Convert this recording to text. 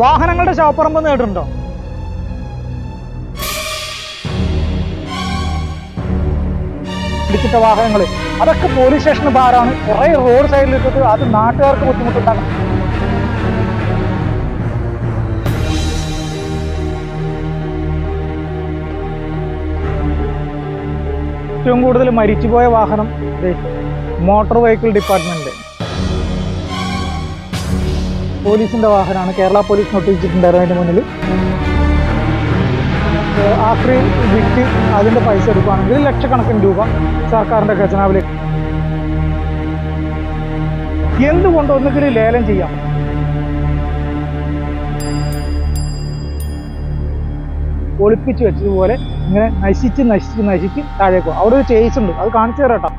വാഹനങ്ങളുടെ ശവപ്പറമ്പ് നേടുന്നുണ്ടോ? ഇടിച്ചിട്ട വാഹനങ്ങൾ അതൊക്കെ പോലീസ് സ്റ്റേഷന് ഭാരമാണ്. കുറെ റോഡ് സൈഡിൽ ഇട്ടിട്ട് അത് നാട്ടുകാർക്ക് ബുദ്ധിമുട്ടുണ്ടാകും. ഏറ്റവും കൂടുതൽ മരിച്ചുപോയ വാഹനം മോട്ടോർ വെഹിക്കിൾ ഡിപ്പാർട്ട്മെന്റ് പോലീസിന്റെ വാഹനമാണ്. കേരള പോലീസ് നോട്ടിച്ചിട്ടുണ്ടായിരുന്നു അതിന്റെ മുന്നിൽ. ആക്രി വിറ്റ് അതിന്റെ പൈസ എടുക്കുകയാണെങ്കിൽ ലക്ഷക്കണക്കിന് രൂപ സർക്കാരിന്റെ ഖജനാവിലേക്ക്. എന്തുകൊണ്ട് ഒന്നുകിൽ ലേലം ചെയ്യാം? ഒളിപ്പിച്ച് വെച്ചതുപോലെ ഇങ്ങനെ നശിച്ച് താഴേക്കോ. അവിടെ ഒരു ചേസ് ഉണ്ട്, അത് കാണിച്ചു തരാട്ടോ.